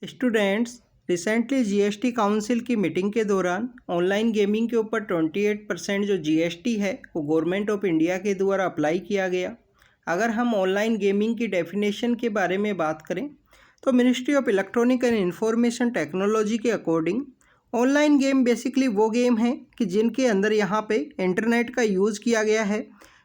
Students, recently GST council की meeting के दौरान ऑनलाइन गेमिंग के ऊपर 28% जो जीएसटी है वो गवर्नमेंट ऑफ इंडिया के द्वारा अप्लाई किया गया। अगर हम ऑनलाइन गेमिंग की डेफिनेशन के बारे में बात करें तो ministry of electronic and information technology के अकॉर्डिंग ऑनलाइन गेम बेसिकली वो गेम है कि जिनके अंदर यहाँ पे इंटरनेट का यूज़ किया गया है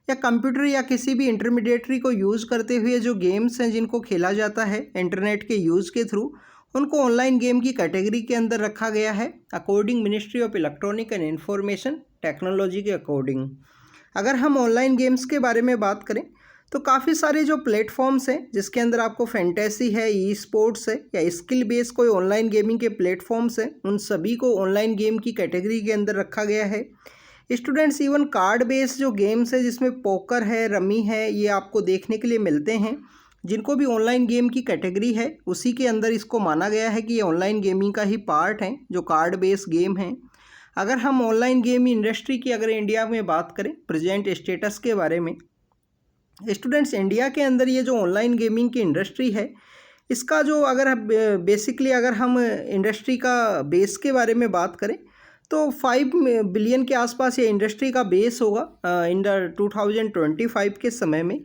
या कंप्यूटर या किसी भी इंटरमीडिएटरी को यूज़ करते हुए जो गेम्स हैं जिनको खेला जाता है इंटरनेट के यूज़ के थ्रू, उनको ऑनलाइन गेम की कैटेगरी के अंदर रखा गया है according ministry of electronic and information technology के अकॉर्डिंग। अगर हम ऑनलाइन गेम्स के बारे में बात करें तो काफ़ी सारे जो प्लेटफॉर्म्स हैं जिसके अंदर आपको फैंटेसी है, ई स्पोर्ट्स है या स्किल बेस्ड कोई ऑनलाइन गेमिंग के प्लेटफॉर्म्स हैं, उन सभी को ऑनलाइन गेम की कैटेगरी के अंदर रखा गया है। स्टूडेंट्स, इवन कार्ड बेस्ड जो गेम्स है जिसमें पोकर है, रमी है, ये आपको देखने के लिए मिलते हैं, जिनको भी ऑनलाइन गेम की कैटेगरी है उसी के अंदर इसको माना गया है कि ये ऑनलाइन गेमिंग का ही पार्ट है जो कार्ड बेस्ड गेम है। अगर हम ऑनलाइन गेम इंडस्ट्री की अगर इंडिया में बात करें प्रेजेंट स्टेटस के बारे में, स्टूडेंट्स, इंडिया के अंदर ये जो ऑनलाइन गेमिंग की इंडस्ट्री है इसका जो अगर बेसिकली अगर हम इंडस्ट्री का बेस के बारे में बात करें तो 5 बिलियन के आसपास ये इंडस्ट्री का बेस होगा इन द 2025 के समय में।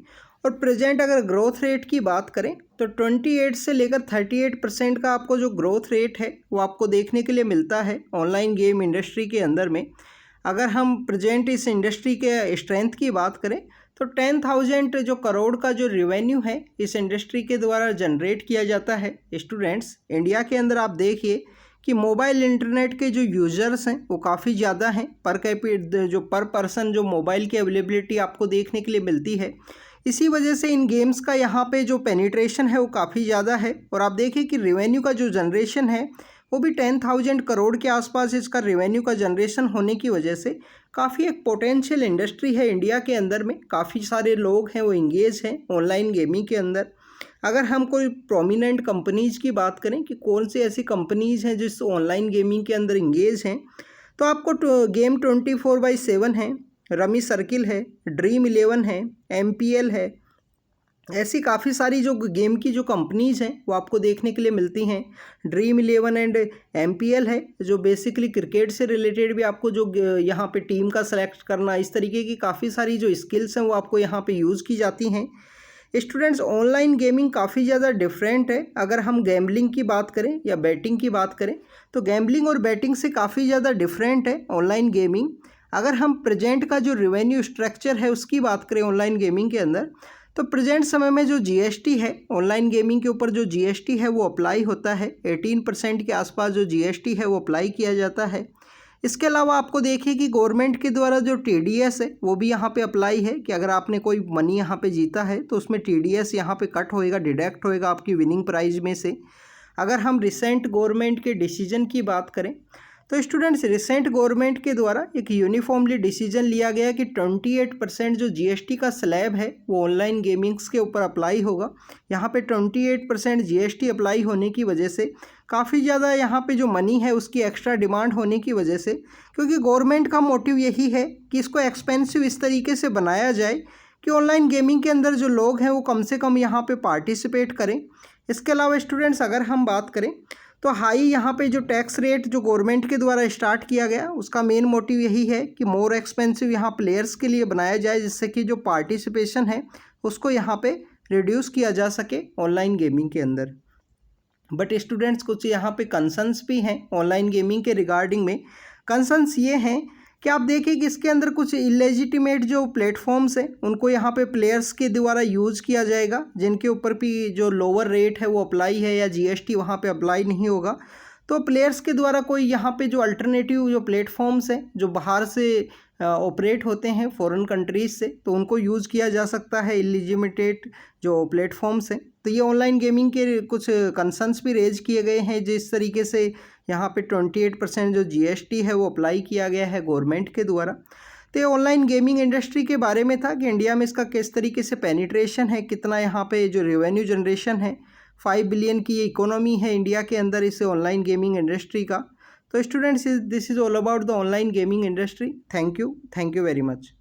और प्रेजेंट अगर ग्रोथ रेट की बात करें तो 28 से लेकर 38% का आपको जो ग्रोथ रेट है वो आपको देखने के लिए मिलता है ऑनलाइन गेम इंडस्ट्री के अंदर में। अगर हम प्रेजेंट इस इंडस्ट्री के स्ट्रेंथ की बात करें तो 10,000 जो करोड़ का जो रेवेन्यू है इस इंडस्ट्री के द्वारा जनरेट किया जाता है। स्टूडेंट्स, इंडिया के अंदर आप देखिए कि मोबाइल इंटरनेट के जो यूज़र्स हैं वो काफ़ी ज़्यादा हैं, पर पर्सन जो मोबाइल की अवेलेबिलिटी आपको देखने के लिए मिलती है। इसी वजह से इन गेम्स का यहाँ पे जो पेनिट्रेशन है वो काफ़ी ज़्यादा है। और आप देखिए कि रेवेन्यू का जो जनरेशन है वो भी 10,000 करोड़ के आसपास इसका रेवेन्यू का जनरेशन होने की वजह से काफ़ी एक पोटेंशियल इंडस्ट्री है इंडिया के अंदर में। काफ़ी सारे लोग हैं वो इंगेज हैं ऑनलाइन गेमिंग के अंदर। अगर हम कोई प्रोमिनेंट कंपनीज़ की बात करें कि कौन सी ऐसी कंपनीज़ हैं जिस ऑनलाइन गेमिंग के अंदर इंगेज हैं, तो आपको गेम 24/7 है, रमी सर्किल है, ड्रीम 11 है, MPL है, ऐसी काफ़ी सारी जो गेम की जो कंपनीज़ हैं वो आपको देखने के लिए मिलती हैं। ड्रीम 11 एंड MPL है जो बेसिकली क्रिकेट से रिलेटेड भी आपको जो यहाँ पे टीम का सेलेक्ट करना, इस तरीके की काफ़ी सारी जो स्किल्स हैं वो आपको यहाँ पे यूज़ की जाती हैं। स्टूडेंट्स, ऑनलाइन गेमिंग काफ़ी ज़्यादा डिफरेंट है। अगर हम गैम्बलिंग की बात करें या बैटिंग की बात करें तो गैम्बलिंग और बैटिंग से काफ़ी ज़्यादा डिफरेंट है ऑनलाइन गेमिंग। अगर हम प्रेजेंट का जो रेवेन्यू स्ट्रक्चर है उसकी बात करें ऑनलाइन गेमिंग के अंदर, तो प्रेजेंट समय में जो जीएसटी है ऑनलाइन गेमिंग के ऊपर जो जीएसटी है वो अप्लाई होता है। 18% के आसपास जो जीएसटी है वो अप्लाई किया जाता है। इसके अलावा आपको देखिए कि गवर्नमेंट के द्वारा जो टीडीएस है वो भी यहाँ पे अप्लाई है कि अगर आपने कोई मनी यहाँ पे जीता है तो उसमें टीडीएस यहाँ पे कट होएगा, डिडक्ट होएगा आपकी विनिंग प्राइज में से। अगर हम रिसेंट गवर्नमेंट के डिसीजन की बात करें तो स्टूडेंट्स, रिसेंट गवर्नमेंट के द्वारा एक यूनिफॉर्मली डिसीजन लिया गया कि 28% जो जीएसटी का स्लैब है वो ऑनलाइन गेमिंग्स के ऊपर अप्लाई होगा। यहाँ पे 28% जीएसटी अप्लाई होने की वजह से काफ़ी ज़्यादा यहाँ पे जो मनी है उसकी एक्स्ट्रा डिमांड होने की वजह से, क्योंकि गवर्नमेंट का मोटिव यही है कि इसको एक्सपेंसिव इस तरीके से बनाया जाए कि ऑनलाइन गेमिंग के अंदर जो लोग हैं वो कम से कम यहाँ पे पार्टिसिपेट करें। इसके अलावा स्टूडेंट्स, अगर हम बात करें तो हाई यहाँ पे जो टैक्स रेट जो गवर्नमेंट के द्वारा स्टार्ट किया गया उसका मेन मोटिव यही है कि मोर एक्सपेंसिव यहाँ प्लेयर्स के लिए बनाया जाए, जिससे कि जो पार्टिसिपेशन है उसको यहाँ पे रिड्यूस किया जा सके ऑनलाइन गेमिंग के अंदर। बट स्टूडेंट्स, कुछ यहाँ पे कंसर्न्स भी हैं ऑनलाइन गेमिंग के रिगार्डिंग में। कंसर्न्स ये हैं कि आप देखिए कि इसके अंदर कुछ इलेजिटिमेट जो प्लेटफॉर्म्स हैं उनको यहाँ पे प्लेयर्स के द्वारा यूज़ किया जाएगा, जिनके ऊपर भी जो लोअर रेट है वो अप्लाई है या जीएसटी वहाँ पे अप्लाई नहीं होगा। तो प्लेयर्स के द्वारा कोई यहाँ पे जो अल्टरनेटिव जो प्लेटफॉर्म्स हैं जो बाहर से ऑपरेट होते हैं फॉरेन कंट्रीज़ से, तो उनको यूज़ किया जा सकता है इलिजिमिटेट जो प्लेटफॉर्म्स हैं। तो ये ऑनलाइन गेमिंग के कुछ कंसर्न्स भी रेज किए गए हैं जिस तरीके से यहाँ पे 28% जो जीएसटी है वो अप्लाई किया गया है गवर्नमेंट के द्वारा। तो ये ऑनलाइन गेमिंग इंडस्ट्री के बारे में था कि इंडिया में इसका किस तरीके से पेनिट्रेशन है, कितना यहाँ पे जो रेवेन्यू जनरेशन है, 5 बिलियन की इकोनॉमी है इंडिया के अंदर इस ऑनलाइन गेमिंग इंडस्ट्री का। तो students, this is all about the online gaming industry. Thank you very much.